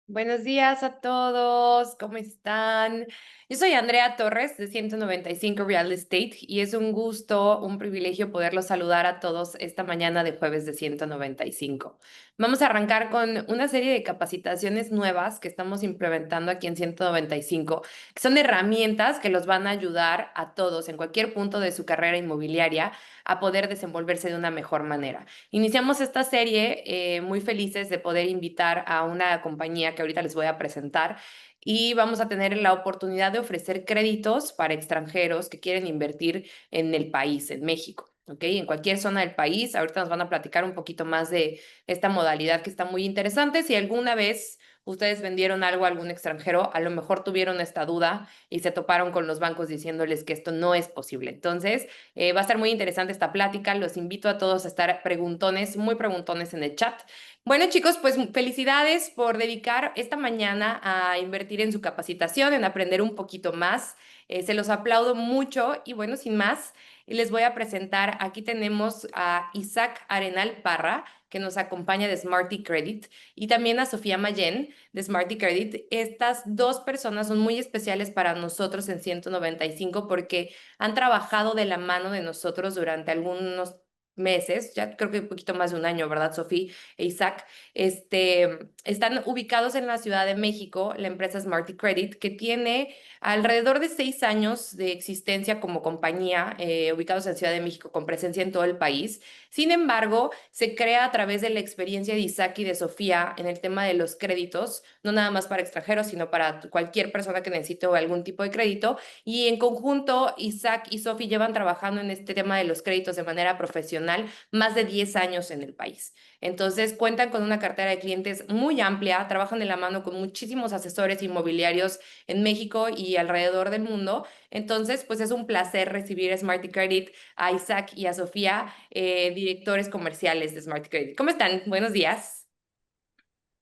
Buenos días a todos, ¿cómo están? Yo soy Andrea Torres de 195 Real Estate y es un gusto, un privilegio poderlos saludar a todos esta mañana de jueves de 195. Vamos a arrancar con una serie de capacitaciones nuevas que estamos implementando aquí en 195, que son herramientas que los van a ayudar a todos en cualquier punto de su carrera inmobiliaria a poder desenvolverse de una mejor manera. Iniciamos esta serie muy felices de poder invitar a una compañía que ahorita les voy a presentar y vamos a tener la oportunidad de ofrecer créditos para extranjeros que quieren invertir en el país, en México. ¿Ok? En cualquier zona del país. Ahorita nos van a platicar un poquito más de esta modalidad que está muy interesante. Si alguna vez ustedes vendieron algo a algún extranjero, a lo mejor tuvieron esta duda y se toparon con los bancos diciéndoles que esto no es posible. Entonces, va a estar muy interesante esta plática. Los invito a todos a estar preguntones, muy preguntones en el chat. Bueno, chicos, pues felicidades por dedicar esta mañana a invertir en su capacitación, en aprender un poquito más. Se los aplaudo mucho y bueno, sin más, les voy a presentar. Aquí tenemos a Isaac Arenal Parra, que nos acompaña de Smarty Credit, y también a Sofía Mayen de Smarty Credit. Estas dos personas son muy especiales para nosotros en 195 porque han trabajado de la mano de nosotros durante algunos meses, ya creo que un poquito más de un año, ¿verdad, Sofía e Isaac? Están ubicados en la Ciudad de México, la empresa Smarty Credit, que tiene alrededor de 6 años de existencia como compañía, ubicados en Ciudad de México con presencia en todo el país. Sin embargo, se crea a través de la experiencia de Isaac y de Sofía en el tema de los créditos, no nada más para extranjeros, sino para cualquier persona que necesite algún tipo de crédito. Y en conjunto, Isaac y Sophie llevan trabajando en este tema de los créditos de manera profesional más de 10 años en el país. Entonces, cuentan con una cartera de clientes muy amplia, trabajan de la mano con muchísimos asesores inmobiliarios en México y alrededor del mundo. Entonces, pues es un placer recibir a Smarty Credit, a Isaac y a Sofía, directores comerciales de Smarty Credit. ¿Cómo están? Buenos días.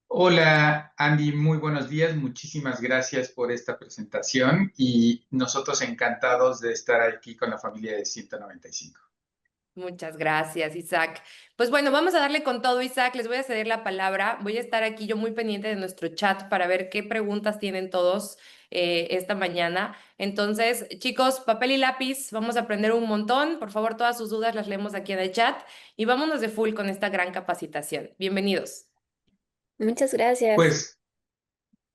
Hola Andy, muy buenos días. Muchísimas gracias por esta presentación y nosotros encantados de estar aquí con la familia de 195. Muchas gracias, Isaac. Pues bueno, vamos a darle con todo, Isaac. Les voy a ceder la palabra. Voy a estar aquí yo muy pendiente de nuestro chat para ver qué preguntas tienen todos esta mañana. Entonces, chicos, papel y lápiz, vamos a aprender un montón. Por favor, todas sus dudas las leemos aquí en el chat y vámonos de full con esta gran capacitación. Bienvenidos. Muchas gracias. Pues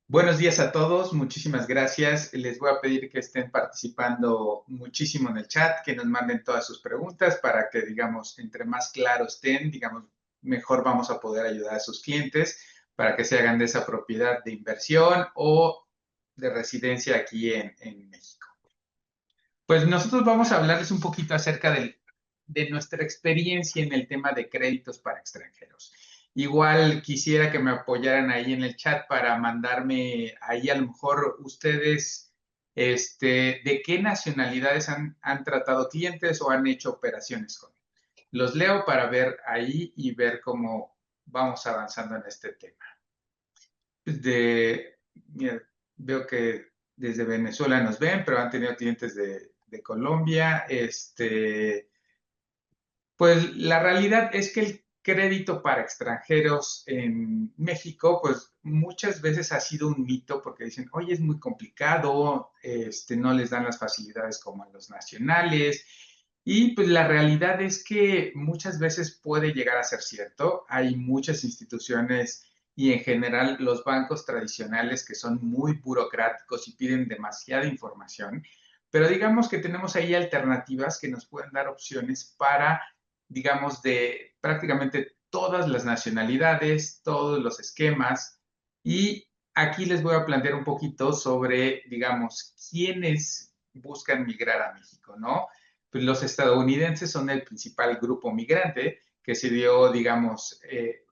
buenos días a todos, muchísimas gracias. Les voy a pedir que estén participando muchísimo en el chat, que nos manden todas sus preguntas para que, digamos, entre más claros estén, digamos, mejor vamos a poder ayudar a sus clientes para que se hagan de esa propiedad de inversión o de residencia aquí en México. Pues nosotros vamos a hablarles un poquito acerca de nuestra experiencia en el tema de créditos para extranjeros. Igual quisiera que me apoyaran ahí en el chat para mandarme ahí a lo mejor ustedes, de qué nacionalidades han tratado clientes o han hecho operaciones con. Los leo para ver ahí y ver cómo vamos avanzando en este tema. Mira, veo que desde Venezuela nos ven, pero han tenido clientes de Colombia. Pues la realidad es que el crédito para extranjeros en México, pues muchas veces ha sido un mito porque dicen, oye, es muy complicado, no les dan las facilidades como a los nacionales. Y pues la realidad es que muchas veces puede llegar a ser cierto. Hay muchas instituciones y en general los bancos tradicionales que son muy burocráticos y piden demasiada información, pero digamos que tenemos ahí alternativas que nos pueden dar opciones para, digamos, de prácticamente todas las nacionalidades, todos los esquemas. Y aquí les voy a plantear un poquito sobre, digamos, quiénes buscan migrar a México, ¿no? Pues los estadounidenses son el principal grupo migrante que se dio, digamos,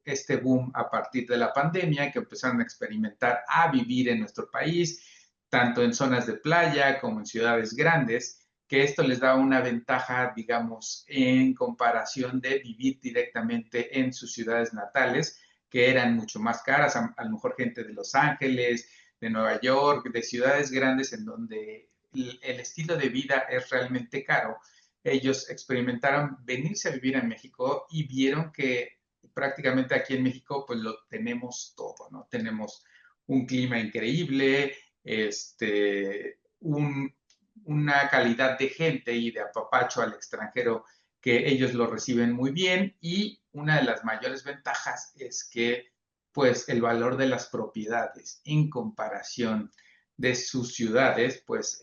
este boom a partir de la pandemia, que empezaron a experimentar, a vivir en nuestro país, tanto en zonas de playa como en ciudades grandes, que esto les da una ventaja, digamos, en comparación de vivir directamente en sus ciudades natales, que eran mucho más caras, a lo mejor gente de Los Ángeles, de Nueva York, de ciudades grandes en donde el estilo de vida es realmente caro. Ellos experimentaron venirse a vivir en México y vieron que prácticamente aquí en México pues lo tenemos todo, ¿no? Tenemos un clima increíble, una calidad de gente y de apapacho al extranjero que ellos lo reciben muy bien, y una de las mayores ventajas es que pues el valor de las propiedades en comparación de sus ciudades, pues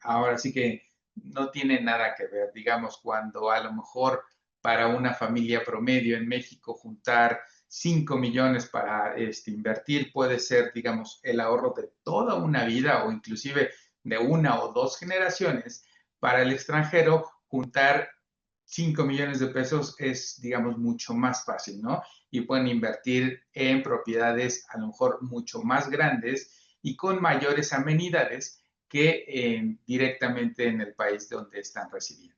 ahora sí que no tiene nada que ver. Digamos, cuando a lo mejor para una familia promedio en México juntar 5 millones para invertir puede ser, digamos, el ahorro de toda una vida o inclusive de una o dos generaciones. Para el extranjero, juntar 5 millones de pesos es, digamos, mucho más fácil, ¿no? Y pueden invertir en propiedades a lo mejor mucho más grandes y con mayores amenidades que directamente en el país donde están residiendo.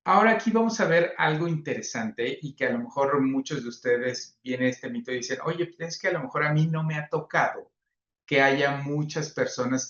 Ahora aquí vamos a ver algo interesante y que a lo mejor muchos de ustedes viene este mito y dicen, oye, es que a lo mejor a mí no me ha tocado que haya muchas personas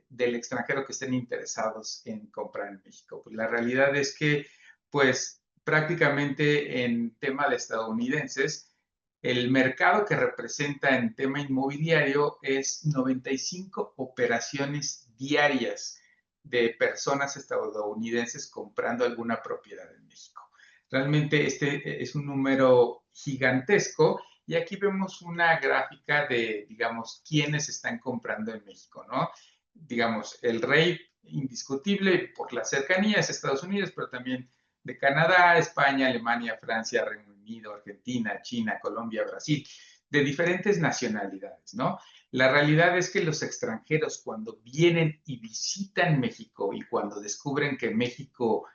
del extranjero que estén interesados en comprar en México. Pues la realidad es que, pues prácticamente en tema de estadounidenses, el mercado que representa en tema inmobiliario es 95 operaciones diarias de personas estadounidenses comprando alguna propiedad en México. Realmente este es un número gigantesco, y aquí vemos una gráfica de, digamos, quiénes están comprando en México, ¿no? Digamos, el rey indiscutible por la cercanía es Estados Unidos, pero también de Canadá, España, Alemania, Francia, Reino Unido, Argentina, China, Colombia, Brasil, de diferentes nacionalidades, ¿no? La realidad es que los extranjeros, cuando vienen y visitan México y cuando descubren que México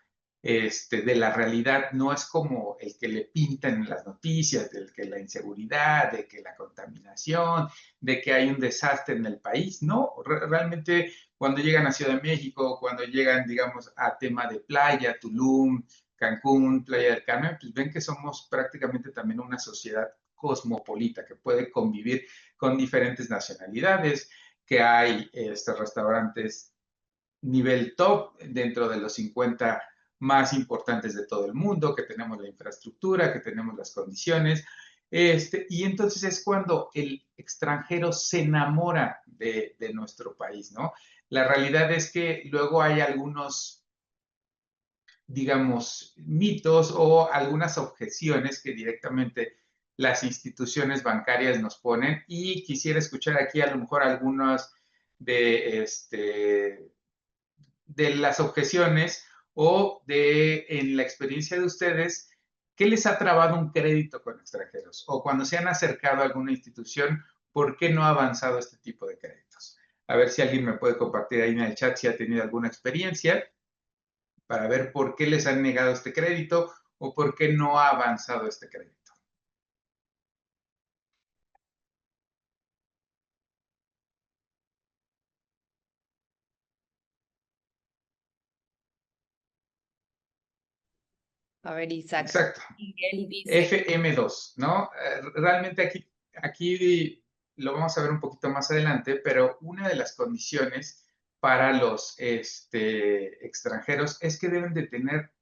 de la realidad no es como el que le pintan en las noticias, del que la inseguridad, de que la contaminación, de que hay un desastre en el país, no, realmente cuando llegan a Ciudad de México, cuando llegan, digamos, a tema de playa, Tulum, Cancún, Playa del Carmen, pues ven que somos prácticamente también una sociedad cosmopolita que puede convivir con diferentes nacionalidades, que hay restaurantes nivel top dentro de los 50 más importantes de todo el mundo, que tenemos la infraestructura, que tenemos las condiciones. Y entonces es cuando el extranjero se enamora de nuestro país, ¿no? La realidad es que luego hay algunos, digamos, mitos o algunas objeciones que directamente las instituciones bancarias nos ponen, y quisiera escuchar aquí a lo mejor algunas de las objeciones o en la experiencia de ustedes, ¿qué les ha trabado un crédito con extranjeros? O cuando se han acercado a alguna institución, ¿por qué no ha avanzado este tipo de créditos? A ver si alguien me puede compartir ahí en el chat si ha tenido alguna experiencia para ver por qué les han negado este crédito o por qué no ha avanzado este crédito. A ver, Isaac. Exacto. Miguel dice. FM2, ¿no? Realmente aquí lo vamos a ver un poquito más adelante, pero una de las condiciones para los extranjeros es que deben de tener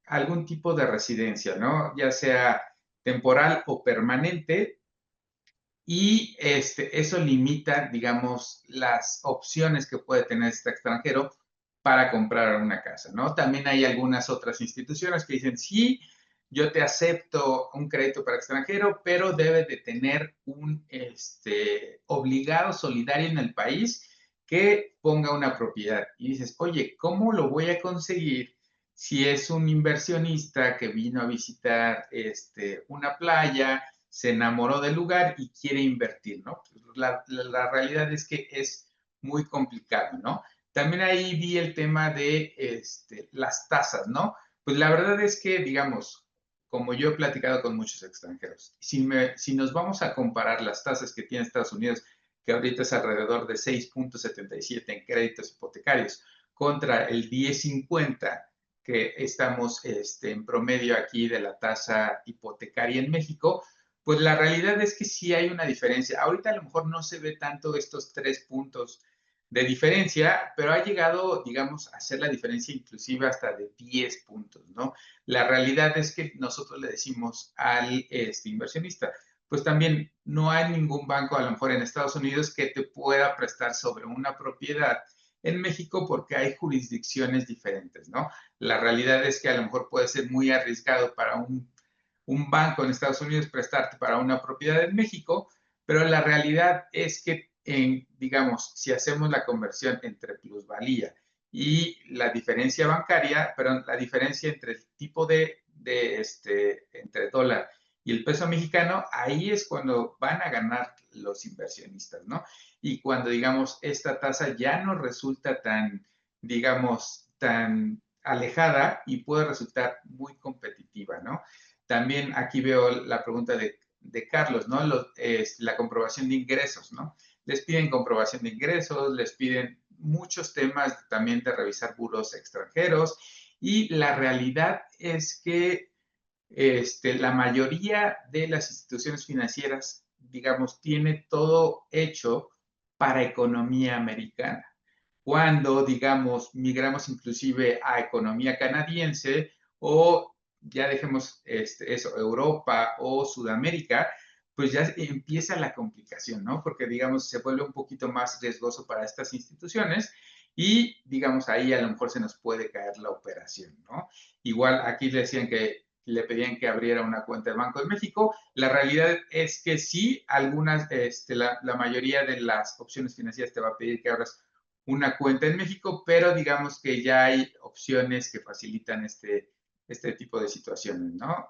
algún tipo de residencia, ¿no? Ya sea temporal o permanente, y eso limita, digamos, las opciones que puede tener este extranjero para comprar una casa, ¿no? También hay algunas otras instituciones que dicen, sí, yo te acepto un crédito para extranjero, pero debe de tener un obligado solidario en el país que ponga una propiedad. Y dices, oye, ¿cómo lo voy a conseguir si es un inversionista que vino a visitar una playa, se enamoró del lugar y quiere invertir, ¿no? La realidad es que es muy complicado, ¿no? También ahí vi el tema de las tasas, ¿no? Pues la verdad es que, digamos, como yo he platicado con muchos extranjeros, si nos vamos a comparar las tasas que tiene Estados Unidos, que ahorita es alrededor de 6.77 en créditos hipotecarios, contra el 10.50 que estamos en promedio aquí de la tasa hipotecaria en México, pues la realidad es que sí hay una diferencia. Ahorita a lo mejor no se ve tanto estos 3 puntos de diferencia, pero ha llegado, digamos, a hacer la diferencia inclusive hasta de 10 puntos, ¿no? La realidad es que nosotros le decimos al inversionista, pues también no hay ningún banco, a lo mejor en Estados Unidos, que te pueda prestar sobre una propiedad en México porque hay jurisdicciones diferentes, ¿no? La realidad es que a lo mejor puede ser muy arriesgado para un banco en Estados Unidos prestarte para una propiedad en México, pero la realidad es que, digamos, si hacemos la conversión entre plusvalía y la diferencia bancaria, perdón, la diferencia entre el tipo entre dólar y el peso mexicano, ahí es cuando van a ganar los inversionistas, ¿no? Y cuando, digamos, esta tasa ya no resulta tan, digamos, tan alejada y puede resultar muy competitiva, ¿no? También aquí veo la pregunta de Carlos, ¿no? La comprobación de ingresos, ¿no? Les piden comprobación de ingresos, les piden muchos temas también de revisar buros extranjeros y la realidad es que la mayoría de las instituciones financieras, digamos, tiene todo hecho para economía americana. Cuando, digamos, migramos inclusive a economía canadiense o ya dejemos eso, Europa o Sudamérica, pues ya empieza la complicación, ¿no? Porque, digamos, se vuelve un poquito más riesgoso para estas instituciones y, digamos, ahí a lo mejor se nos puede caer la operación, ¿no? Igual aquí decían que le pedían que abriera una cuenta de Banco de México. La realidad es que sí, algunas, la mayoría de las opciones financieras te va a pedir que abras una cuenta en México, pero digamos que ya hay opciones que facilitan este tipo de situaciones, ¿no?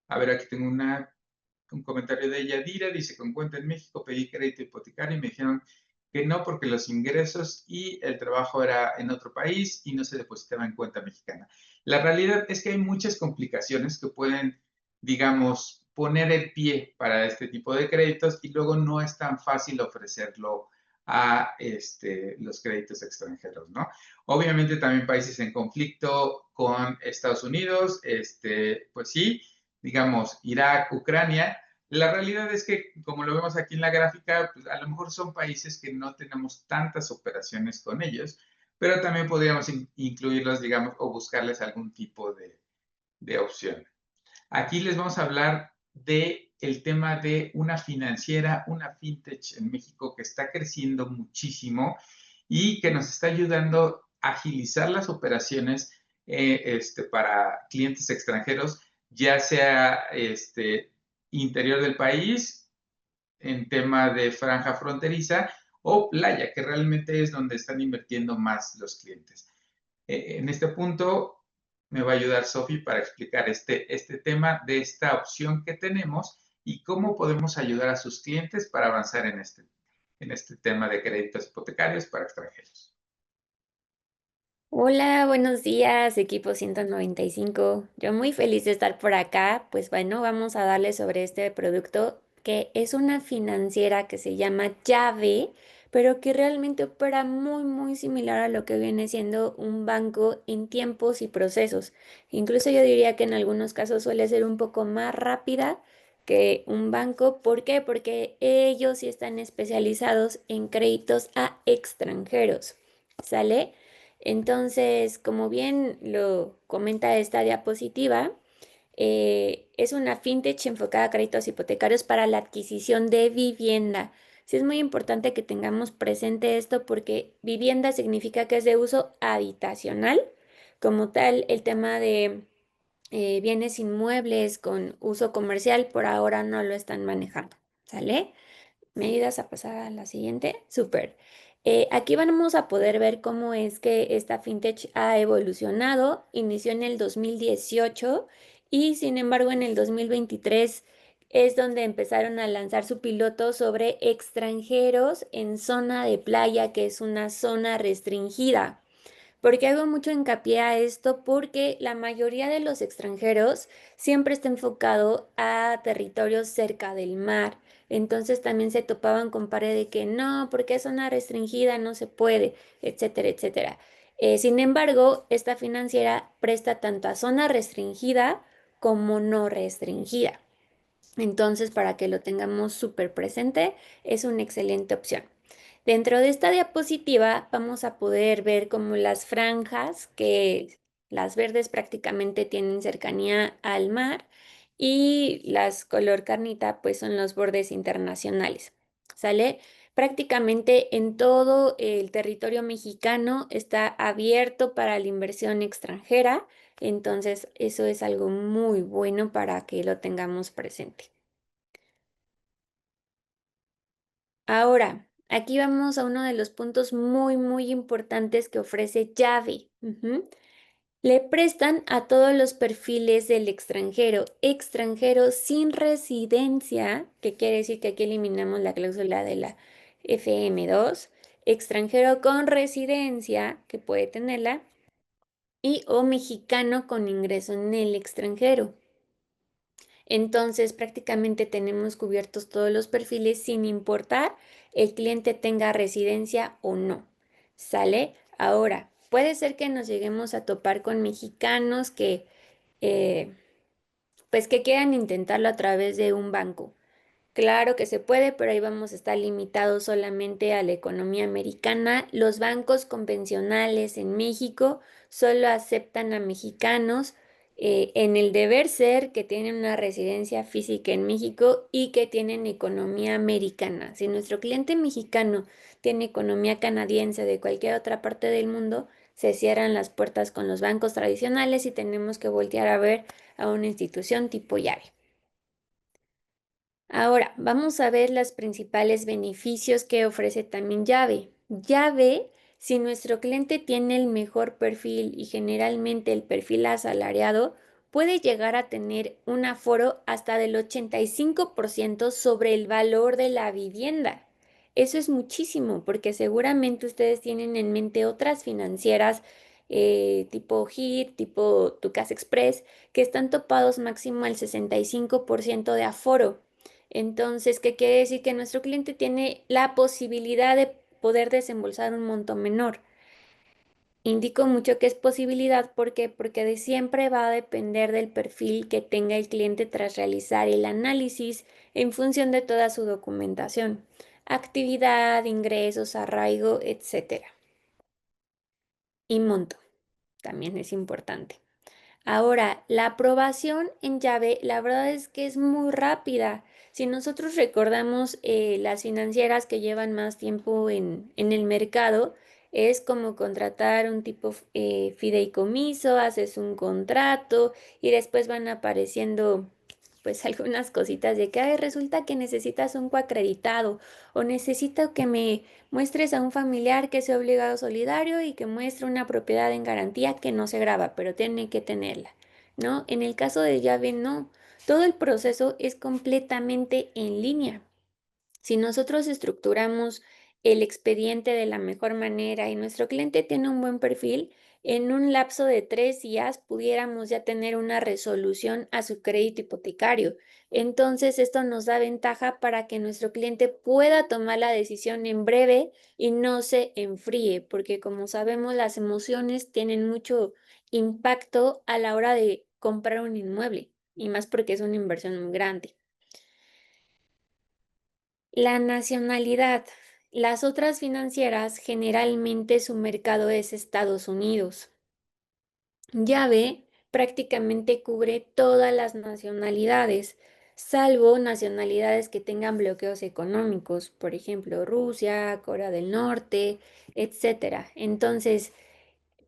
A ver, aquí tengo un comentario de Yadira, dice, con cuenta en México pedí crédito hipotecario y me dijeron que no porque los ingresos y el trabajo era en otro país y no se depositaba en cuenta mexicana. La realidad es que hay muchas complicaciones que pueden, digamos, poner el pie para este tipo de créditos y luego no es tan fácil ofrecerlo a los créditos extranjeros, ¿no? Obviamente también países en conflicto con Estados Unidos, pues sí, digamos, Irak, Ucrania. La realidad es que, como lo vemos aquí en la gráfica, pues a lo mejor son países que no tenemos tantas operaciones con ellos, pero también podríamos incluirlos, digamos, o buscarles algún tipo de opción. Aquí les vamos a hablar de el tema de una financiera, una fintech en México que está creciendo muchísimo y que nos está ayudando a agilizar las operaciones para clientes extranjeros, ya sea interior del país, en tema de franja fronteriza o playa, que realmente es donde están invirtiendo más los clientes. En este punto me va a ayudar Sofi para explicar este tema de esta opción que tenemos y cómo podemos ayudar a sus clientes para avanzar en este tema de créditos hipotecarios para extranjeros. Hola, buenos días, equipo 195. Yo muy feliz de estar por acá. Pues bueno, vamos a darle sobre este producto que es una financiera que se llama Llave, pero que realmente opera muy similar a lo que viene siendo un banco en tiempos y procesos. Incluso yo diría que en algunos casos suele ser un poco más rápida que un banco. ¿Por qué? Porque ellos sí están especializados en créditos a extranjeros. ¿Sale? Entonces, como bien lo comenta esta diapositiva, es una fintech enfocada a créditos hipotecarios para la adquisición de vivienda. Sí es muy importante que tengamos presente esto porque vivienda significa que es de uso habitacional. Como tal, el tema de bienes inmuebles con uso comercial por ahora no lo están manejando. ¿Sale? ¿Me ayudas a pasar a la siguiente? Súper. Aquí vamos a poder ver cómo es que esta fintech ha evolucionado. Inició en el 2018 y sin embargo en el 2023 es donde empezaron a lanzar su piloto sobre extranjeros en zona de playa, que es una zona restringida. ¿Por qué hago mucho hincapié a esto? Porque la mayoría de los extranjeros siempre está enfocado a territorios cerca del mar. Entonces también se topaban con pared de que no, porque es zona restringida, no se puede, etcétera, etcétera. Sin embargo, esta financiera presta tanto a zona restringida como no restringida. Entonces, para que lo tengamos súper presente, es una excelente opción. Dentro de esta diapositiva vamos a poder ver como las franjas, que las verdes prácticamente tienen cercanía al mar y las color carnita pues son los bordes internacionales, ¿sale? Prácticamente en todo el territorio mexicano está abierto para la inversión extranjera, entonces eso es algo muy bueno para que lo tengamos presente. Ahora, aquí vamos a uno de los puntos muy importantes que ofrece Llave. Le prestan a todos los perfiles del extranjero, extranjero sin residencia, que quiere decir que aquí eliminamos la cláusula de la FM2, extranjero con residencia, que puede tenerla, y o mexicano con ingreso en el extranjero. Entonces, prácticamente tenemos cubiertos todos los perfiles sin importar el cliente tenga residencia o no. ¿Sale? Ahora, puede ser que nos lleguemos a topar con mexicanos que, eh, pues que quieran intentarlo a través de un banco. Claro que se puede, pero ahí vamos a estar limitados solamente a la economía americana. Los bancos convencionales en México solo aceptan a mexicanos en el deber ser que tienen una residencia física en México y que tienen economía americana. Si nuestro cliente mexicano tiene economía canadiense de cualquier otra parte del mundo, se cierran las puertas con los bancos tradicionales y tenemos que voltear a ver a una institución tipo llave. Ahora, vamos a ver los principales beneficios que ofrece también Llave. Llave, si nuestro cliente tiene el mejor perfil y generalmente el perfil asalariado, puede llegar a tener un aforo hasta del 85% sobre el valor de la vivienda. Eso es muchísimo porque seguramente ustedes tienen en mente otras financieras tipo HIT, tipo Tu Casa Express, que están topados máximo al 65% de aforo. Entonces, ¿qué quiere decir? Que nuestro cliente tiene la posibilidad de poder desembolsar un monto menor. Indico mucho que es posibilidad, ¿por qué? Porque de siempre va a depender del perfil que tenga el cliente tras realizar el análisis en función de toda su documentación, actividad, ingresos, arraigo, etcétera. Y monto, también es importante. Ahora, la aprobación en llave, la verdad es que es muy rápida. Si nosotros recordamos las financieras que llevan más tiempo en el mercado, es como contratar un tipo fideicomiso, haces un contrato y después van apareciendo pues algunas cositas de que "Ay, resulta que necesitas un coacreditado o necesito que me muestres a un familiar que sea obligado solidario y que muestre una propiedad en garantía que no se graba, pero tiene que tenerla, ¿no? En el caso de llave, no. Todo el proceso es completamente en línea. Si nosotros estructuramos el expediente de la mejor manera y nuestro cliente tiene un buen perfil, en un lapso de 3 días pudiéramos ya tener una resolución a su crédito hipotecario. Entonces, esto nos da ventaja para que nuestro cliente pueda tomar la decisión en breve y no se enfríe, porque como sabemos, las emociones tienen mucho impacto a la hora de comprar un inmueble, y más porque es una inversión muy grande. La nacionalidad. Las otras financieras generalmente su mercado es Estados Unidos. Llave prácticamente cubre todas las nacionalidades, salvo nacionalidades que tengan bloqueos económicos, por ejemplo, Rusia, Corea del Norte, etcétera. Entonces,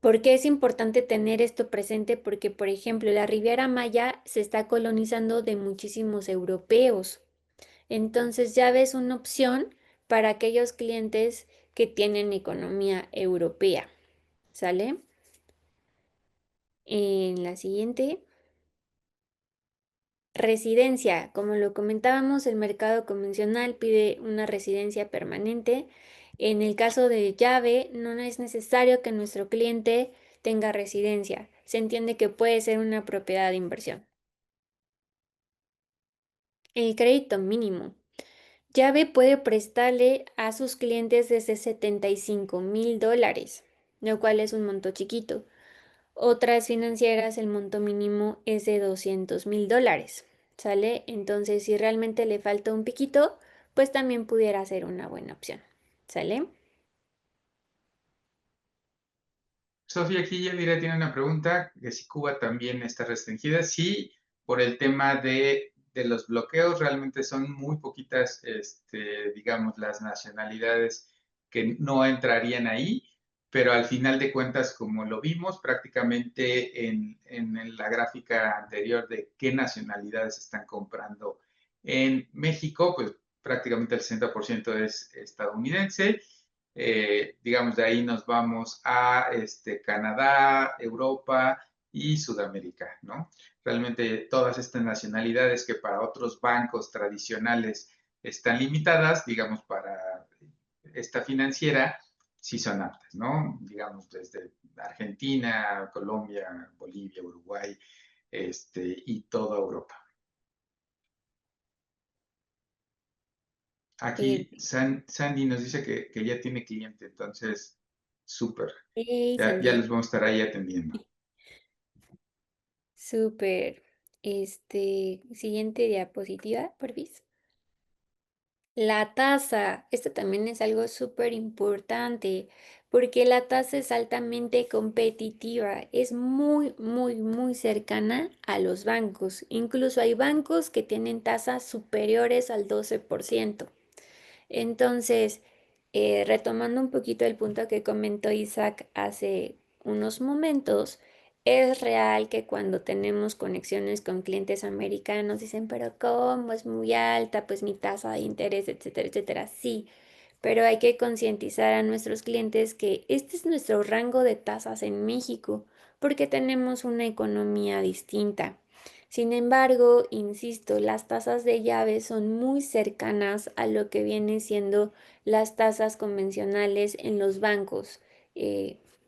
¿por qué es importante tener esto presente? Porque, por ejemplo, la Riviera Maya se está colonizando de muchísimos europeos. Entonces ya ves una opción para aquellos clientes que tienen economía europea. ¿Sale? En la siguiente, residencia. Como lo comentábamos, el mercado convencional pide una residencia permanente. En el caso de llave, no es necesario que nuestro cliente tenga residencia. Se entiende que puede ser una propiedad de inversión. El crédito mínimo. Llave puede prestarle a sus clientes desde $75,000, lo cual es un monto chiquito. Otras financieras el monto mínimo es de $200,000, ¿sale? Entonces, si realmente le falta un piquito, pues también pudiera ser una buena opción, ¿sale? Sofía, aquí Yadira tiene una pregunta, que si Cuba también está restringida. Sí, por el tema de los bloqueos. Realmente son muy poquitas, digamos, las nacionalidades que no entrarían ahí, pero al final de cuentas, como lo vimos prácticamente en la gráfica anterior de qué nacionalidades están comprando en México, pues prácticamente el 60% es estadounidense. Digamos, de ahí nos vamos a Canadá, Europa y Sudamérica, ¿no? Realmente todas estas nacionalidades que para otros bancos tradicionales están limitadas, digamos, para esta financiera, sí son altas, ¿no? Digamos, desde Argentina, Colombia, Bolivia, Uruguay, y toda Europa. Aquí Sandy nos dice que ya tiene cliente, entonces, súper. Hey, Ya Sandy. les vamos a estar ahí atendiendo. Súper. Siguiente diapositiva, porfis. La tasa, esto también es algo súper importante porque la tasa es altamente competitiva, es muy, muy, muy cercana a los bancos. Incluso hay bancos que tienen tasas superiores al 12%. Entonces, retomando un poquito el punto que comentó Isaac hace unos momentos, es real que cuando tenemos conexiones con clientes americanos dicen, pero ¿cómo? Es muy alta, pues mi tasa de interés, etcétera, etcétera. Sí, pero hay que concientizar a nuestros clientes que este es nuestro rango de tasas en México, porque tenemos una economía distinta. Sin embargo, insisto, las tasas de llave son muy cercanas a lo que vienen siendo las tasas convencionales en los bancos,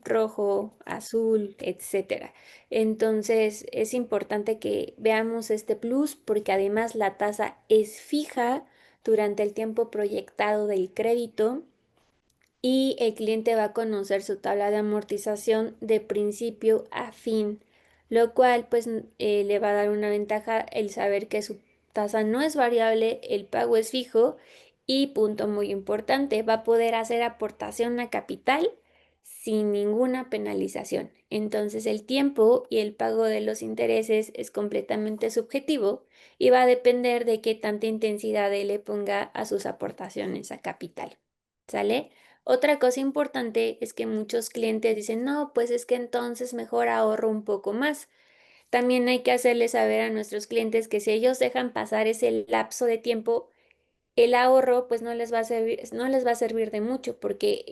rojo, azul, etcétera. Entonces, es importante que veamos este plus porque además la tasa es fija durante el tiempo proyectado del crédito y el cliente va a conocer su tabla de amortización de principio a fin, lo cual le va a dar una ventaja el saber que su tasa no es variable, el pago es fijo y punto muy importante, va a poder hacer aportación a capital sin ninguna penalización. Entonces el tiempo y el pago de los intereses es completamente subjetivo y va a depender de qué tanta intensidad él le ponga a sus aportaciones a capital. ¿Sale? Otra cosa importante es que muchos clientes dicen, no, pues es que entonces mejor ahorro un poco más. También hay que hacerles saber a nuestros clientes que si ellos dejan pasar ese lapso de tiempo, el ahorro pues no les va a servir de mucho porque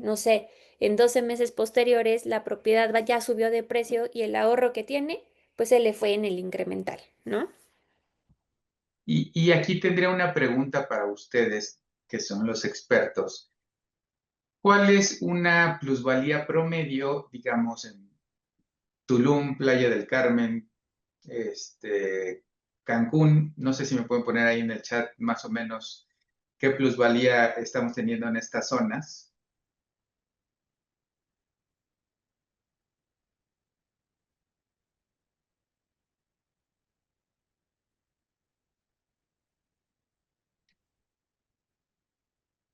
no sé, en 12 meses posteriores la propiedad ya subió de precio y el ahorro que tiene pues se le fue en el incremental, ¿no? Y aquí tendría una pregunta para ustedes, que son los expertos. ¿Cuál es una plusvalía promedio, digamos, en Tulum, Playa del Carmen, Cancún? No sé si me pueden poner ahí en el chat más o menos qué plusvalía estamos teniendo en estas zonas.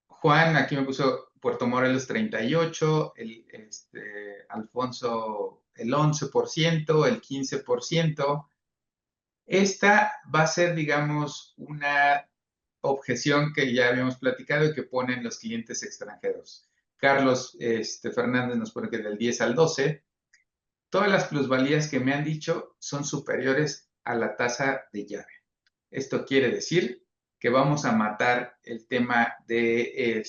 Juan, aquí me puso Puerto Morelos 38, Alfonso el 11%, el 15%. Esta va a ser, digamos, una objeción que ya habíamos platicado y que ponen los clientes extranjeros. Carlos Fernández nos pone que del 10 al 12, todas las plusvalías que me han dicho son superiores a la tasa de llave. Esto quiere decir que vamos a matar el tema de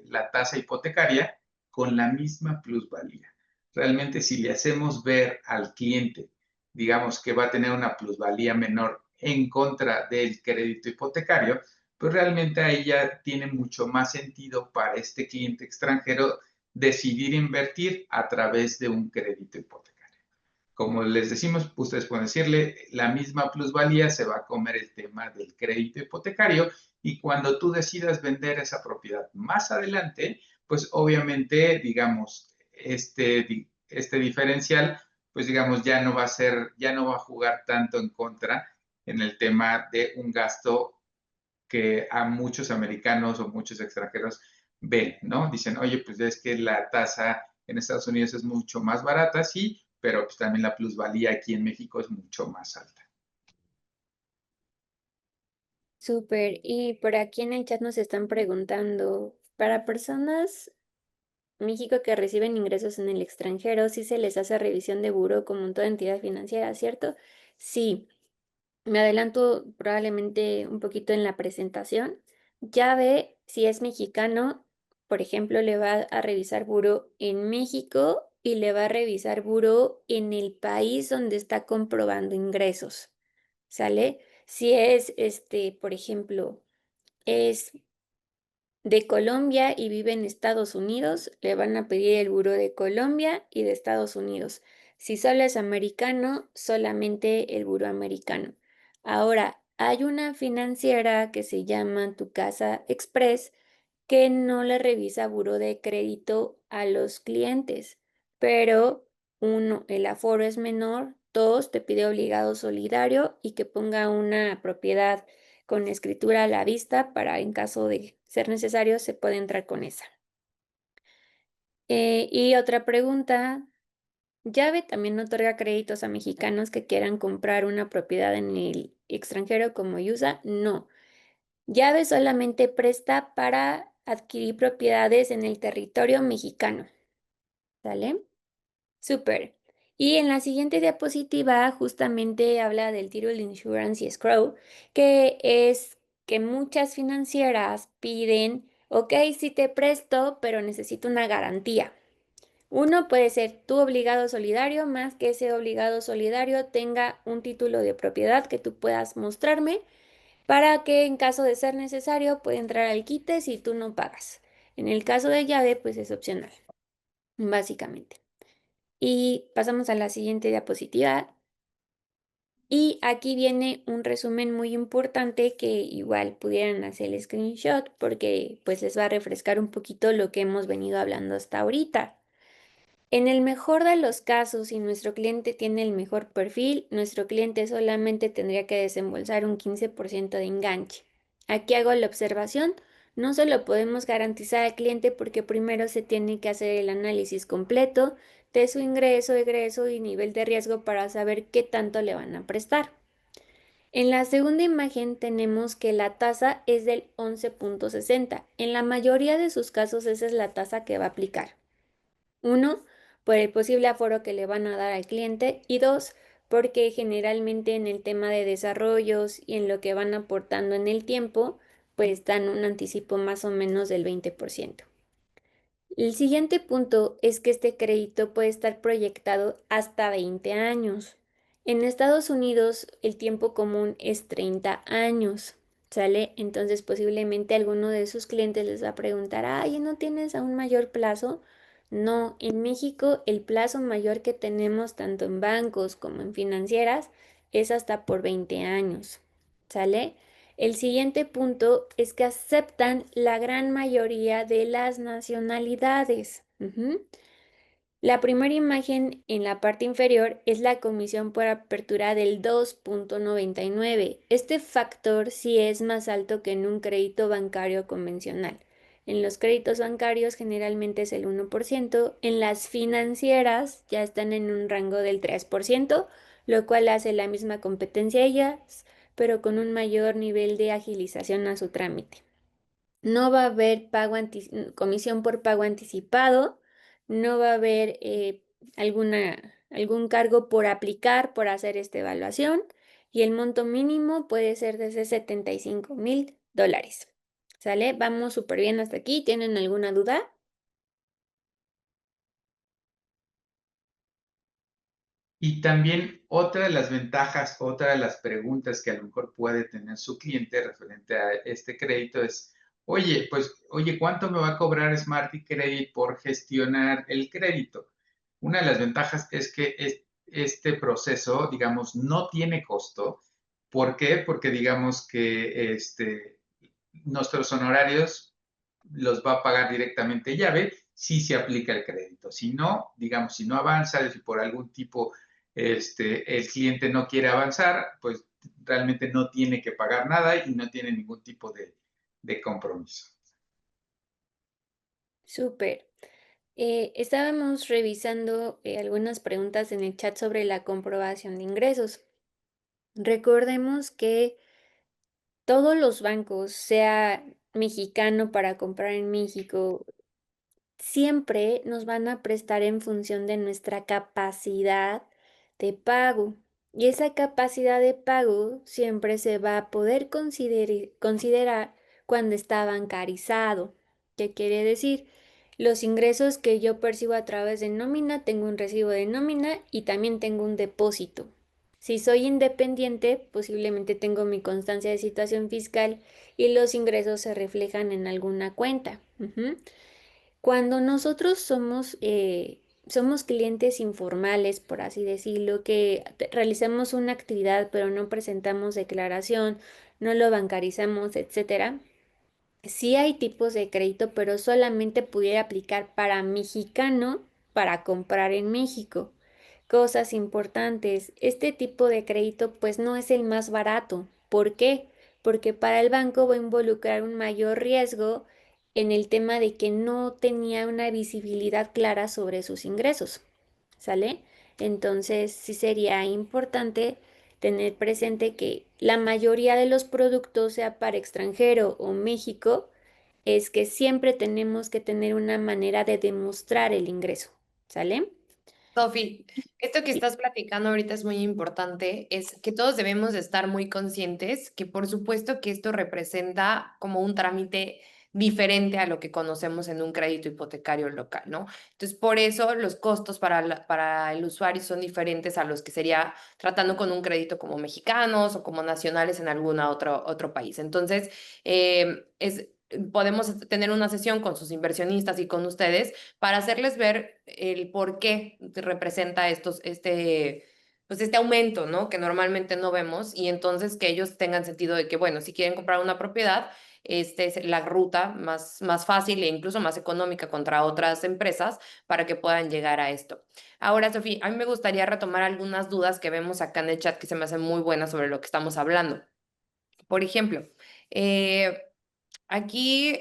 la tasa hipotecaria con la misma plusvalía. Realmente, si le hacemos ver al cliente, digamos que va a tener una plusvalía menor en contra del crédito hipotecario, pues realmente ahí ya tiene mucho más sentido para este cliente extranjero decidir invertir a través de un crédito hipotecario. Como les decimos, ustedes pueden decirle, la misma plusvalía se va a comer el tema del crédito hipotecario y cuando tú decidas vender esa propiedad más adelante, pues obviamente, digamos, este diferencial, pues digamos, ya no va a jugar tanto en contra en el tema de un gasto que a muchos americanos o muchos extranjeros ven, ¿no? Dicen, oye, pues es que la tasa en Estados Unidos es mucho más barata, sí, pero pues también la plusvalía aquí en México es mucho más alta. Súper. Y por aquí en el chat nos están preguntando, para personas México que reciben ingresos en el extranjero, sí se les hace revisión de buró como en toda entidad financiera, ¿cierto? Sí. Me adelanto probablemente un poquito en la presentación. Llave, si es mexicano, por ejemplo, le va a revisar buró en México y le va a revisar buró en el país donde está comprobando ingresos. ¿Sale? Si es, por ejemplo, es de Colombia y vive en Estados Unidos, le van a pedir el buró de Colombia y de Estados Unidos. Si solo es americano, solamente el buró americano. Ahora, hay una financiera que se llama Tu Casa Express que no le revisa buró de crédito a los clientes, pero uno, el aforo es menor, dos, te pide obligado solidario y que ponga una propiedad con escritura a la vista para en caso de ser necesario se puede entrar con esa. Y otra pregunta, Llave también otorga créditos a mexicanos que quieran comprar una propiedad en el extranjero como USA. No, Llave solamente presta para adquirir propiedades en el territorio mexicano. ¿Sale? Súper. Y en la siguiente diapositiva justamente habla del Title Insurance y Escrow, que es que muchas financieras piden, ok, sí te presto, pero necesito una garantía. Uno puede ser tu obligado solidario, más que ese obligado solidario tenga un título de propiedad que tú puedas mostrarme para que en caso de ser necesario pueda entrar al quite si tú no pagas. En el caso de llave, pues es opcional, básicamente. Y pasamos a la siguiente diapositiva. Y aquí viene un resumen muy importante que igual pudieran hacer el screenshot porque pues les va a refrescar un poquito lo que hemos venido hablando hasta ahorita. En el mejor de los casos, si nuestro cliente tiene el mejor perfil, nuestro cliente solamente tendría que desembolsar un 15% de enganche. Aquí hago la observación, no se lo podemos garantizar al cliente porque primero se tiene que hacer el análisis completo de su ingreso, egreso y nivel de riesgo para saber qué tanto le van a prestar. En la segunda imagen tenemos que la tasa es del 11.60. En la mayoría de sus casos esa es la tasa que va a aplicar. Uno, por el posible aforo que le van a dar al cliente y dos, porque generalmente en el tema de desarrollos y en lo que van aportando en el tiempo, pues dan un anticipo más o menos del 20%. El siguiente punto es que este crédito puede estar proyectado hasta 20 años. En Estados Unidos el tiempo común es 30 años, ¿sale? Entonces posiblemente alguno de sus clientes les va a preguntar, ay, ¿no tienes a un mayor plazo? No, en México el plazo mayor que tenemos tanto en bancos como en financieras es hasta por 20 años, ¿sale? El siguiente punto es que aceptan la gran mayoría de las nacionalidades. La primera imagen en la parte inferior es la comisión por apertura del 2.99. Este factor sí es más alto que en un crédito bancario convencional. En los créditos bancarios generalmente es el 1%, en las financieras ya están en un rango del 3%, lo cual hace la misma competencia a ellas, pero con un mayor nivel de agilización a su trámite. No va a haber comisión por pago anticipado, no va a haber algún cargo por aplicar, por hacer esta evaluación y el monto mínimo puede ser desde $75,000. ¿Sale? Vamos súper bien hasta aquí. ¿Tienen alguna duda? Y también otra de las ventajas, otra de las preguntas que a lo mejor puede tener su cliente referente a este crédito es, oye, pues, oye, ¿cuánto me va a cobrar Smarty Credit por gestionar el crédito? Una de las ventajas es que este proceso, digamos, no tiene costo. ¿Por qué? Porque digamos que nuestros honorarios los va a pagar directamente llave si se aplica el crédito. Si no, digamos, si no avanza, si por algún tipo el cliente no quiere avanzar, pues realmente no tiene que pagar nada y no tiene ningún tipo de compromiso. Súper. Estábamos revisando algunas preguntas en el chat sobre la comprobación de ingresos. Recordemos que todos los bancos, sea mexicano para comprar en México, siempre nos van a prestar en función de nuestra capacidad de pago. Y esa capacidad de pago siempre se va a poder considerar cuando está bancarizado. ¿Qué quiere decir? Los ingresos que yo percibo a través de nómina, tengo un recibo de nómina y también tengo un depósito. Si soy independiente, posiblemente tengo mi constancia de situación fiscal y los ingresos se reflejan en alguna cuenta. Cuando nosotros somos clientes informales, por así decirlo, que realizamos una actividad pero no presentamos declaración, no lo bancarizamos, etcétera, sí hay tipos de crédito, pero solamente pudiera aplicar para mexicano para comprar en México. Cosas importantes, este tipo de crédito pues no es el más barato. ¿Por qué? Porque para el banco va a involucrar un mayor riesgo en el tema de que no tenía una visibilidad clara sobre sus ingresos. ¿Sale? Entonces sí sería importante tener presente que la mayoría de los productos, sea para extranjero o México, es que siempre tenemos que tener una manera de demostrar el ingreso. ¿Sale? Sofi, esto que Sí. estás platicando ahorita es muy importante, es que todos debemos de estar muy conscientes que por supuesto que esto representa como un trámite diferente a lo que conocemos en un crédito hipotecario local, ¿no? Entonces, por eso los costos para el usuario son diferentes a los que sería tratando con un crédito como mexicanos o como nacionales en algún otro país. Entonces, podemos tener una sesión con sus inversionistas y con ustedes para hacerles ver el por qué representa pues este aumento, ¿no? Que normalmente no vemos y entonces que ellos tengan sentido de que, bueno, si quieren comprar una propiedad, este es la ruta más fácil e incluso más económica contra otras empresas para que puedan llegar a esto. Ahora, Sofía, a mí me gustaría retomar algunas dudas que vemos acá en el chat que se me hacen muy buenas sobre lo que estamos hablando. Por ejemplo, eh, aquí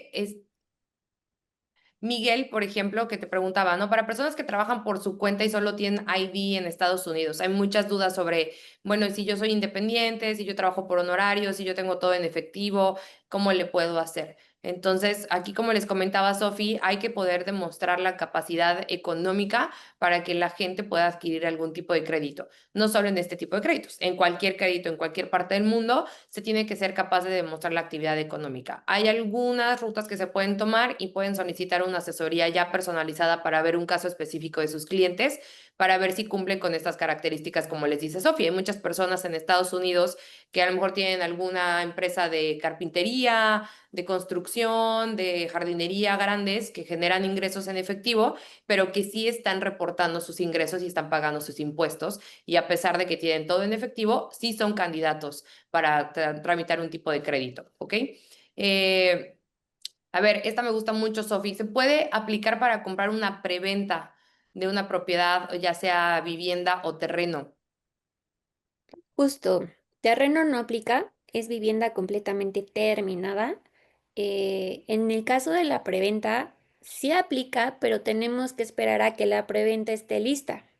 Miguel, por ejemplo, que te preguntaba, ¿no? Para personas que trabajan por su cuenta y solo tienen ID en Estados Unidos, hay muchas dudas sobre, bueno, si yo soy independiente, si yo trabajo por honorarios, si yo tengo todo en efectivo, ¿cómo le puedo hacer? Entonces, aquí, como les comentaba Sofi, hay que poder demostrar la capacidad económica para que la gente pueda adquirir algún tipo de crédito. No solo en este tipo de créditos, en cualquier crédito, en cualquier parte del mundo, se tiene que ser capaz de demostrar la actividad económica. Hay algunas rutas que se pueden tomar y pueden solicitar una asesoría ya personalizada para ver un caso específico de sus clientes, para ver si cumplen con estas características, como les dice Sofía. Hay muchas personas en Estados Unidos que a lo mejor tienen alguna empresa de carpintería, de construcción, de jardinería grandes que generan ingresos en efectivo, pero que sí están reportando sus ingresos y están pagando sus impuestos. Y a pesar de que tienen todo en efectivo, sí son candidatos para tramitar un tipo de crédito, ¿ok? Eh, a ver, esta me gusta mucho, Sofi. ¿Se puede aplicar para comprar una preventa de una propiedad, ya sea vivienda o terreno? Justo, terreno no aplica, es vivienda completamente terminada. En el caso de la preventa, sí aplica, pero tenemos que esperar a que la preventa esté lista,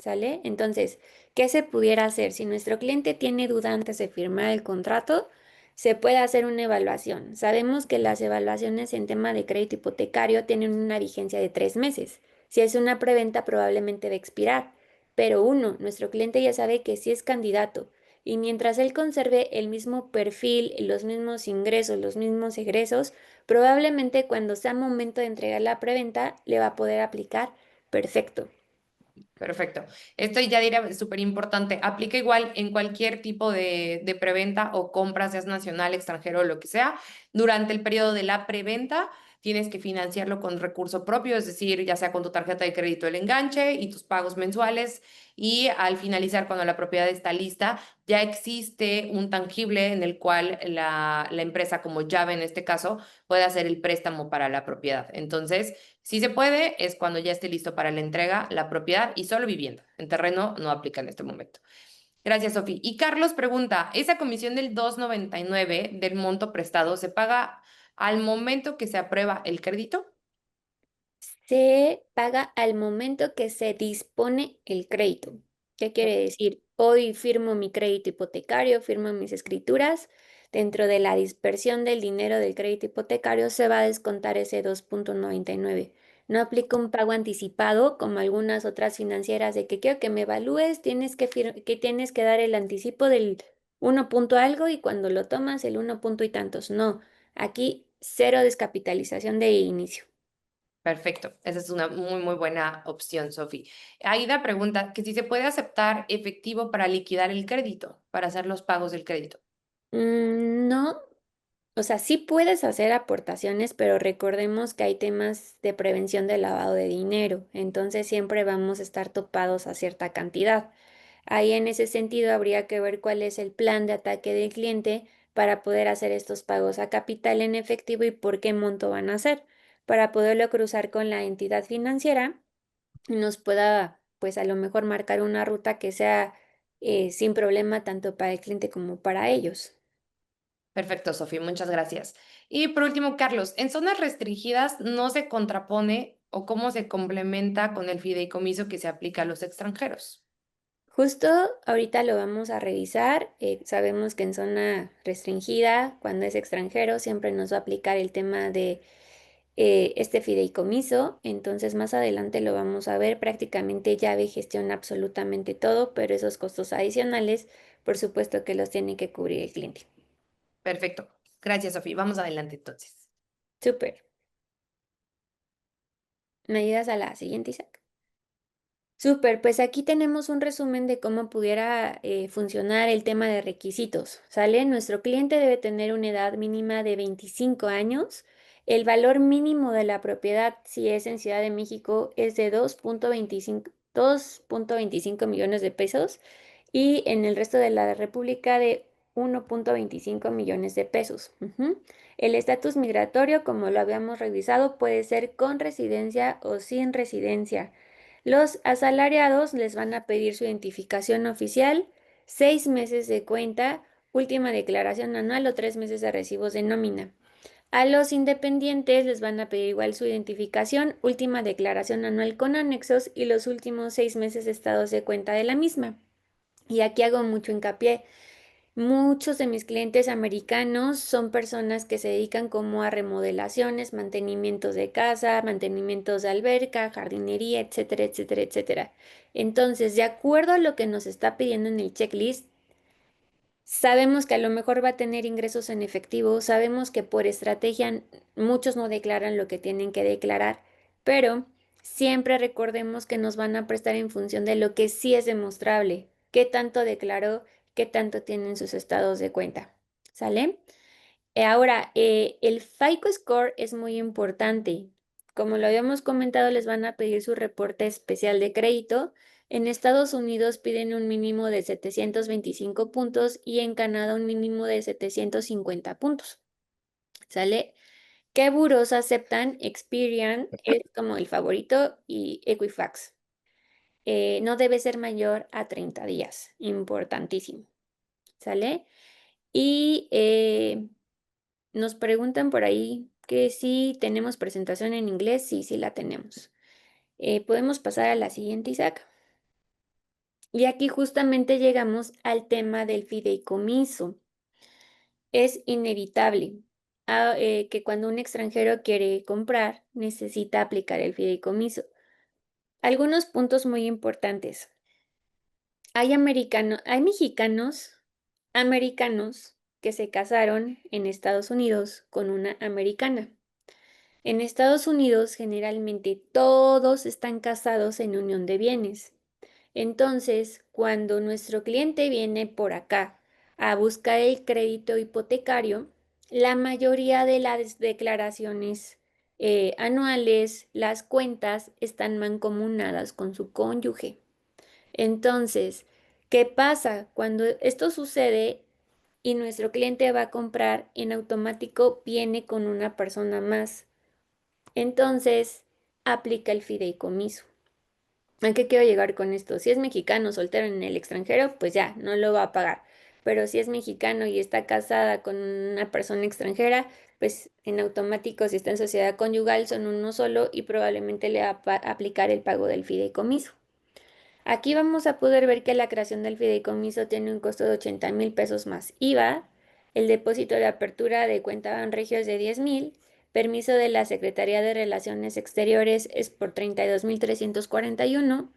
¿sale? Entonces, ¿qué se pudiera hacer? Si nuestro cliente tiene duda antes de firmar el contrato, se puede hacer una evaluación. Sabemos que las evaluaciones en tema de crédito hipotecario tienen una vigencia de 3 meses. Si es una preventa, probablemente va a expirar. Pero uno, nuestro cliente ya sabe que sí es candidato y mientras él conserve el mismo perfil, los mismos ingresos, los mismos egresos, probablemente cuando sea momento de entregar la preventa le va a poder aplicar perfecto. Perfecto. Esto ya diría súper importante. Aplica igual en cualquier tipo de preventa o compra, seas nacional, extranjero o lo que sea. Durante el periodo de la preventa, tienes que financiarlo con recurso propio, es decir, ya sea con tu tarjeta de crédito el enganche y tus pagos mensuales. Y al finalizar, cuando la propiedad está lista, ya existe un tangible en el cual la empresa, como llave en este caso, puede hacer el préstamo para la propiedad. Entonces, si se puede, es cuando ya esté listo para la entrega, la propiedad y solo vivienda. En terreno no aplica en este momento. Gracias, Sofi. Y Carlos pregunta, ¿esa comisión del 2,99 del monto prestado se paga al momento que se aprueba el crédito? Se paga al momento que se dispone el crédito. ¿Qué quiere decir? Hoy firmo mi crédito hipotecario, firmo mis escrituras. dentro de la dispersión del dinero del crédito hipotecario se va a descontar ese 2.99. No aplica un pago anticipado como algunas otras financieras de que quiero que me evalúes, que tienes que dar el anticipo del 1 punto algo y cuando lo tomas el 1 punto y tantos. No, aquí cero descapitalización de inicio. Perfecto, esa es una muy, muy buena opción, Sofi. Aida pregunta que si se puede aceptar efectivo para liquidar el crédito, para hacer los pagos del crédito. No, o sea, sí puedes hacer aportaciones, pero recordemos que hay temas de prevención de lavado de dinero, entonces siempre vamos a estar topados a cierta cantidad. Ahí en ese sentido habría que ver cuál es el plan de ataque del cliente para poder hacer estos pagos a capital en efectivo y por qué monto van a hacer, para poderlo cruzar con la entidad financiera y nos pueda, pues a lo mejor marcar una ruta que sea sin problema tanto para el cliente como para ellos. Perfecto, Sofi, muchas gracias. Y por último, Carlos, ¿en zonas restringidas no se contrapone o cómo se complementa con el fideicomiso que se aplica a los extranjeros? Justo ahorita lo vamos a revisar. Sabemos que en zona restringida, cuando es extranjero, siempre nos va a aplicar el tema de este fideicomiso. Entonces, más adelante lo vamos a ver. Prácticamente Llave gestiona absolutamente todo, pero esos costos adicionales, por supuesto que los tiene que cubrir el cliente. Perfecto. Gracias, Sofi. Vamos adelante entonces. Súper. ¿Me ayudas a la siguiente, Isaac? Súper, pues aquí tenemos un resumen de cómo pudiera funcionar el tema de requisitos, ¿sale? Nuestro cliente debe tener una edad mínima de 25 años. El valor mínimo de la propiedad, si es en Ciudad de México, es de 2.25 millones de pesos y en el resto de la República de 1.25 millones de pesos. Ujú. El estatus migratorio, como lo habíamos revisado, puede ser con residencia o sin residencia. Los asalariados les van a pedir su identificación oficial, 6 meses de cuenta, última declaración anual o 3 meses de recibos de nómina. A los independientes les van a pedir igual su identificación, última declaración anual con anexos y los últimos 6 meses de estados de cuenta de la misma. Y aquí hago mucho hincapié. Muchos de mis clientes americanos son personas que se dedican como a remodelaciones, mantenimientos de casa, mantenimientos de alberca, jardinería, etcétera, etcétera, etcétera. Entonces, de acuerdo a lo que nos está pidiendo en el checklist, sabemos que a lo mejor va a tener ingresos en efectivo, sabemos que por estrategia muchos no declaran lo que tienen que declarar, pero siempre recordemos que nos van a prestar en función de lo que sí es demostrable, qué tanto declaró, qué tanto tienen sus estados de cuenta. ¿Sale? Ahora, el FICO Score es muy importante. Como lo habíamos comentado, les van a pedir su reporte especial de crédito. En Estados Unidos piden un mínimo de 725 puntos y en Canadá un mínimo de 750 puntos. ¿Sale? ¿Qué buros aceptan? Experian es como el favorito y Equifax. No debe ser mayor a 30 días. Importantísimo. ¿Sale? Y nos preguntan por ahí que si tenemos presentación en inglés. Sí, sí la tenemos. Podemos pasar a la siguiente, Isaac. Y aquí justamente llegamos al tema del fideicomiso. Es inevitable que cuando un extranjero quiere comprar, necesita aplicar el fideicomiso. Algunos puntos muy importantes. Hay mexicanos americanos que se casaron en Estados Unidos con una americana. En Estados Unidos, generalmente todos están casados en unión de bienes. Entonces, cuando nuestro cliente viene por acá a buscar el crédito hipotecario, la mayoría de las declaraciones anuales, las cuentas están mancomunadas con su cónyuge. Entonces, ¿qué pasa? Cuando esto sucede y nuestro cliente va a comprar, en automático viene con una persona más. Entonces, aplica el fideicomiso. ¿A qué quiero llegar con esto? Si es mexicano soltero en el extranjero, pues ya, no lo va a pagar. Pero si es mexicano y está casada con una persona extranjera, pues en automático, si está en sociedad conyugal, son uno solo y probablemente le va a aplicar el pago del fideicomiso. Aquí vamos a poder ver que la creación del fideicomiso tiene un costo de 80,000 pesos más IVA. El depósito de apertura de cuenta Banregio es de 10,000. Permiso de la Secretaría de Relaciones Exteriores es por 32,341.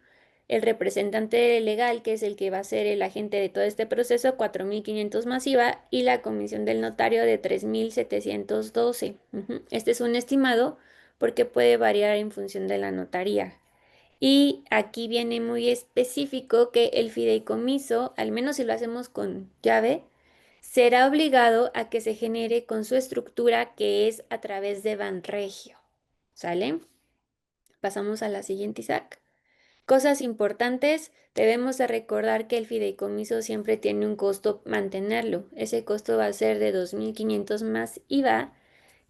El representante legal, que es el que va a ser el agente de todo este proceso, 4,500 más IVA. Y la comisión del notario de 3,712. Este es un estimado porque puede variar en función de la notaría. Y aquí viene muy específico que el fideicomiso, al menos si lo hacemos con llave, será obligado a que se genere con su estructura que es a través de Banregio. ¿Sale? Pasamos a la siguiente, Isaac. Cosas importantes, debemos de recordar que el fideicomiso siempre tiene un costo mantenerlo. Ese costo va a ser de 2,500 más IVA,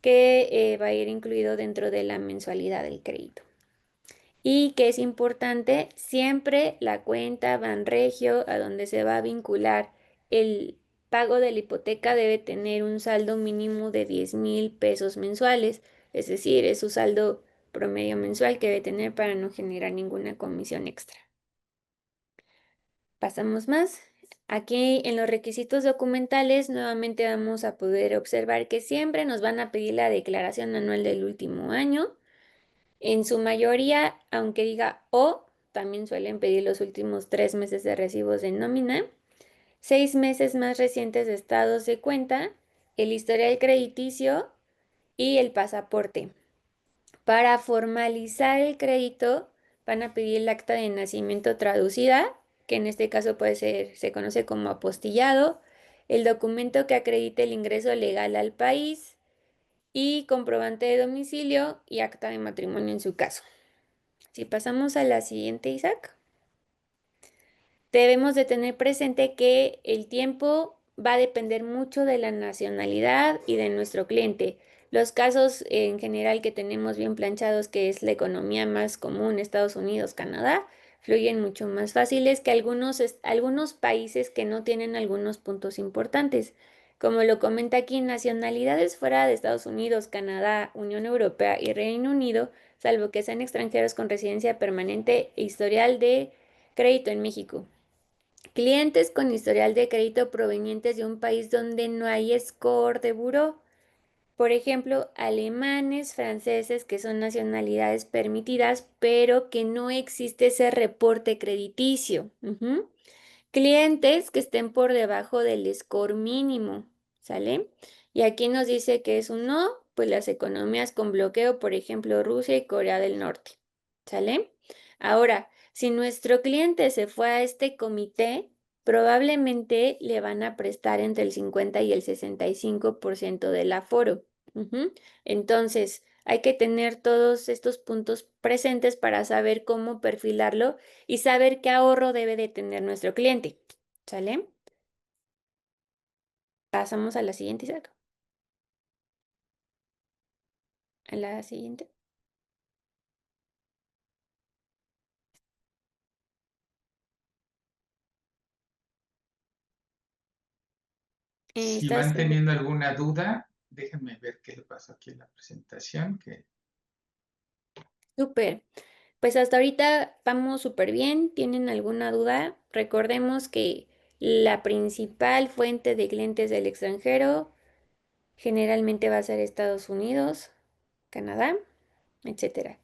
que va a ir incluido dentro de la mensualidad del crédito. Y que es importante, siempre la cuenta Banregio a donde se va a vincular el pago de la hipoteca debe tener un saldo mínimo de 10,000 pesos mensuales, es decir, es su saldo promedio mensual que debe tener para no generar ninguna comisión extra. Pasamos más. Aquí en los requisitos documentales nuevamente vamos a poder observar que siempre nos van a pedir la declaración anual del último año. En su mayoría, aunque diga O, también suelen pedir los últimos 3 meses de recibos de nómina, 6 meses más recientes de estados de cuenta, el historial crediticio y el pasaporte. Para formalizar el crédito, van a pedir el acta de nacimiento traducida, que en este caso puede ser, se conoce como apostillado, el documento que acredite el ingreso legal al país y comprobante de domicilio y acta de matrimonio en su caso. Si pasamos a la siguiente, Isaac, debemos de tener presente que el tiempo va a depender mucho de la nacionalidad y de nuestro cliente. Los casos en general que tenemos bien planchados, que es la economía más común, Estados Unidos, Canadá, fluyen mucho más fáciles que algunos países que no tienen algunos puntos importantes. Como lo comenta aquí, nacionalidades fuera de Estados Unidos, Canadá, Unión Europea y Reino Unido, salvo que sean extranjeros con residencia permanente e historial de crédito en México. Clientes con historial de crédito provenientes de un país donde no hay score de buró. Por ejemplo, alemanes, franceses, que son nacionalidades permitidas, pero que no existe ese reporte crediticio. Clientes que estén por debajo del score mínimo, ¿sale? Y aquí nos dice que es un no, pues las economías con bloqueo, por ejemplo, Rusia y Corea del Norte, ¿sale? Ahora, si nuestro cliente se fue a este comité, probablemente le van a prestar entre el 50 y el 65% del aforo. Entonces, hay que tener todos estos puntos presentes para saber cómo perfilarlo y saber qué ahorro debe de tener nuestro cliente. ¿Sale? Pasamos a la siguiente, Isaac. A la siguiente. Si ¿Estás van teniendo alguna duda, déjenme ver qué le pasó aquí en la presentación, que súper? Pues hasta ahorita vamos súper bien. ¿Tienen alguna duda? Recordemos que la principal fuente de clientes del extranjero generalmente va a ser Estados Unidos, Canadá, etcétera.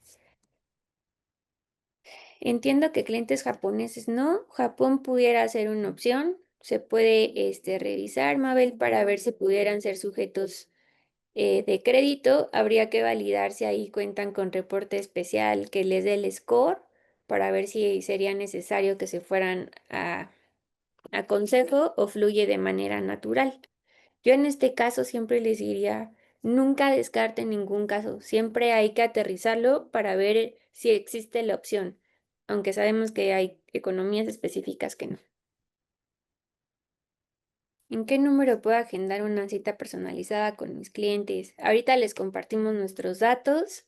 Entiendo que clientes japoneses no. Japón pudiera ser una opción. Se puede revisar, Mabel, para ver si pudieran ser sujetos de crédito. Habría que validar si ahí cuentan con reporte especial que les dé el score para ver si sería necesario que se fueran a consejo o fluye de manera natural. Yo en este caso siempre les diría, nunca descarten ningún caso, siempre hay que aterrizarlo para ver si existe la opción, aunque sabemos que hay economías específicas que no. ¿En qué número puedo agendar una cita personalizada con mis clientes? Ahorita les compartimos nuestros datos.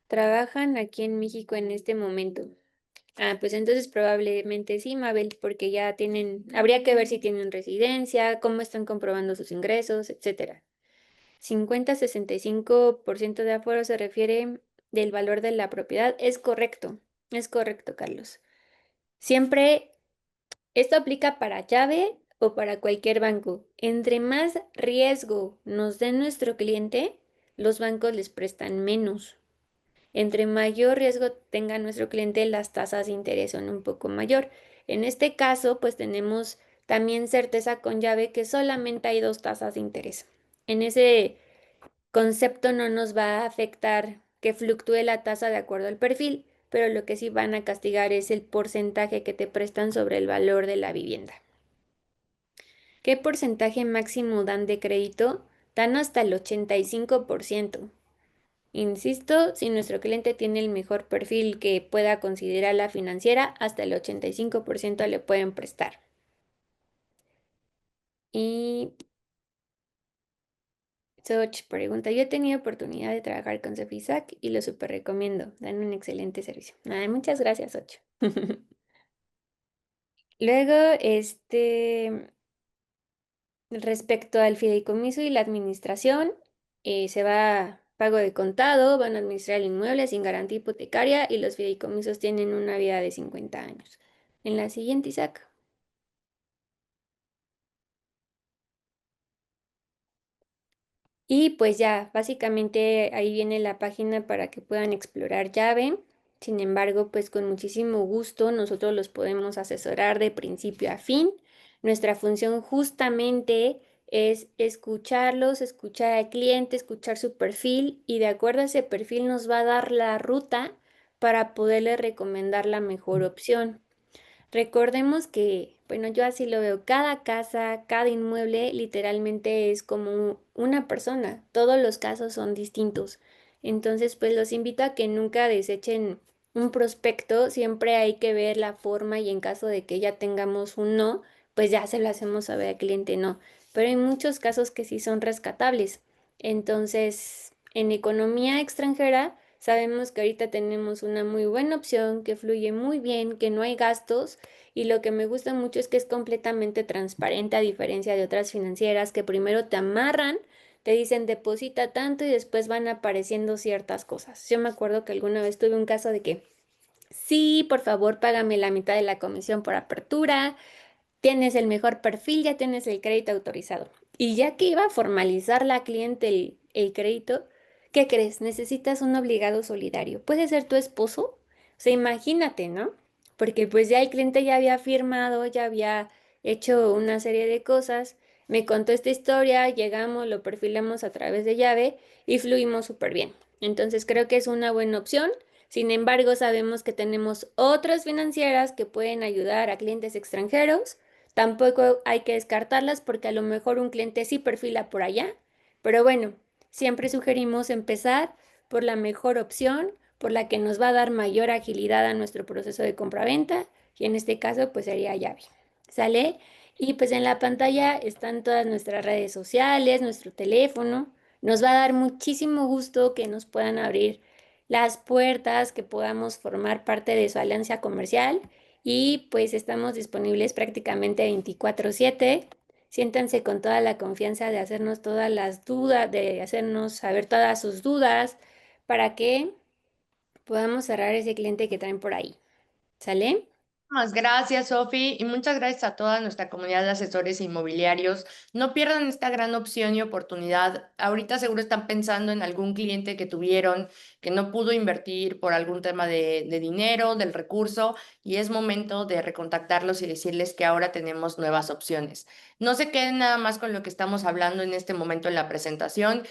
Trabajan aquí en México en este momento. Pues entonces probablemente sí, Mabel, porque ya habría que ver si tienen residencia, cómo están comprobando sus ingresos, etcétera. 50-65% de aforo se refiere del valor de la propiedad. Es correcto, Carlos. Siempre esto aplica para llave o para cualquier banco, entre más riesgo nos dé nuestro cliente, los bancos les prestan menos. Entre mayor riesgo tenga nuestro cliente, las tasas de interés son un poco mayor. En este caso, pues tenemos también certeza con llave que solamente hay dos tasas de interés. En ese concepto no nos va a afectar que fluctúe la tasa de acuerdo al perfil, pero lo que sí van a castigar es el porcentaje que te prestan sobre el valor de la vivienda. ¿Qué porcentaje máximo dan de crédito? Dan hasta el 85%. Insisto, si nuestro cliente tiene el mejor perfil que pueda considerar la financiera, hasta el 85% le pueden prestar. Y Soch pregunta, yo he tenido oportunidad de trabajar con Sofisac y lo súper recomiendo. Dan un excelente servicio. Ay, muchas gracias, Soch. Luego, respecto al fideicomiso y la administración, se va pago de contado, van a administrar el inmueble sin garantía hipotecaria y los fideicomisos tienen una vida de 50 años. En la siguiente, Isaac. Y pues ya, básicamente ahí viene la página para que puedan explorar llave. Sin embargo, pues con muchísimo gusto nosotros los podemos asesorar de principio a fin. Nuestra función justamente es escucharlos, escuchar al cliente, escuchar su perfil y de acuerdo a ese perfil nos va a dar la ruta para poderle recomendar la mejor opción. Recordemos que, bueno, yo así lo veo, cada casa, cada inmueble literalmente es como una persona, todos los casos son distintos. Entonces, pues los invito a que nunca desechen un prospecto, siempre hay que ver la forma y en caso de que ya tengamos un no, pues ya se lo hacemos saber al cliente no. Pero hay muchos casos que sí son rescatables. Entonces, en economía extranjera, sabemos que ahorita tenemos una muy buena opción, que fluye muy bien, que no hay gastos y lo que me gusta mucho es que es completamente transparente a diferencia de otras financieras que primero te amarran, te dicen deposita tanto y después van apareciendo ciertas cosas. Yo me acuerdo que alguna vez tuve un caso de que sí, por favor, págame la mitad de la comisión por apertura, tienes el mejor perfil, ya tienes el crédito autorizado. Y ya que iba a formalizar la cliente el crédito, ¿qué crees? Necesitas un obligado solidario. ¿Puede ser tu esposo? O sea, imagínate, ¿no? Porque pues ya el cliente ya había firmado, ya había hecho una serie de cosas, me contó esta historia, llegamos, lo perfilamos a través de llave y fluimos súper bien. Entonces creo que es una buena opción. Sin embargo, sabemos que tenemos otras financieras que pueden ayudar a clientes extranjeros. Tampoco hay que descartarlas porque a lo mejor un cliente sí perfila por allá, pero bueno, siempre sugerimos empezar por la mejor opción, por la que nos va a dar mayor agilidad a nuestro proceso de compraventa y en este caso pues sería llave. ¿Sale? Y pues en la pantalla están todas nuestras redes sociales, nuestro teléfono. Nos va a dar muchísimo gusto que nos puedan abrir las puertas, que podamos formar parte de su alianza comercial y pues estamos disponibles prácticamente 24/7. Siéntanse con toda la confianza de hacernos todas las dudas, de hacernos saber todas sus dudas para que podamos cerrar ese cliente que traen por ahí. ¿Sale? Muchas gracias, Sofi, y muchas gracias a toda nuestra comunidad de asesores inmobiliarios. No pierdan esta gran opción y oportunidad. Ahorita seguro están pensando en algún cliente que tuvieron que no pudo invertir por algún tema de dinero, del recurso, y es momento de recontactarlos y decirles que ahora tenemos nuevas opciones. No se queden nada más con lo que estamos hablando en este momento en la presentación.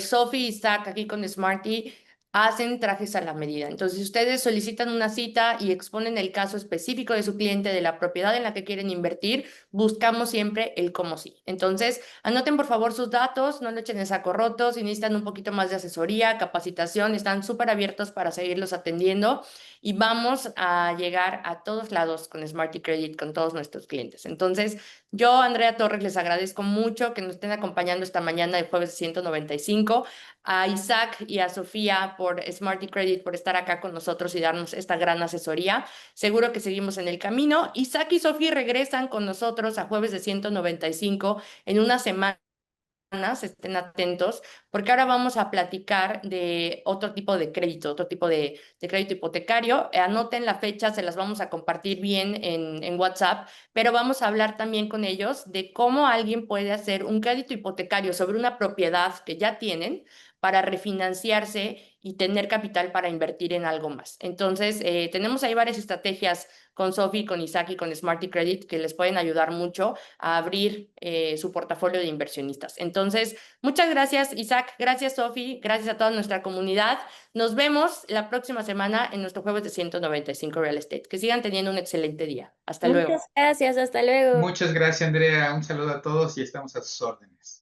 Sofi y Zach aquí con Smarty hacen trajes a la medida. Entonces, si ustedes solicitan una cita y exponen el caso específico de su cliente, de la propiedad en la que quieren invertir, buscamos siempre el cómo sí. Entonces, anoten por favor sus datos, no le echen en saco roto, si necesitan un poquito más de asesoría, capacitación, están súper abiertos para seguirlos atendiendo y vamos a llegar a todos lados con Smarty Credit, con todos nuestros clientes. Entonces, yo, Andrea Torres, les agradezco mucho que nos estén acompañando esta mañana de jueves 195, a Isaac y a Sofía por Smarty Credit por estar acá con nosotros y darnos esta gran asesoría. Seguro que seguimos en el camino. Isaac y Sofía regresan con nosotros a jueves de 195 en una semana estén atentos, porque ahora vamos a platicar de otro tipo de crédito, otro tipo de crédito hipotecario. Anoten la fecha, se las vamos a compartir bien en WhatsApp, pero vamos a hablar también con ellos de cómo alguien puede hacer un crédito hipotecario sobre una propiedad que ya tienen para refinanciarse y tener capital para invertir en algo más. Entonces, tenemos ahí varias estrategias con Sophie, con Isaac y con Smarty Credit que les pueden ayudar mucho a abrir su portafolio de inversionistas. Entonces, muchas gracias, Isaac, gracias, Sophie, gracias a toda nuestra comunidad. Nos vemos la próxima semana en nuestro jueves de 195 Real Estate. Que sigan teniendo un excelente día. Hasta luego. Muchas gracias, hasta luego. Muchas gracias, Andrea. Un saludo a todos y estamos a sus órdenes.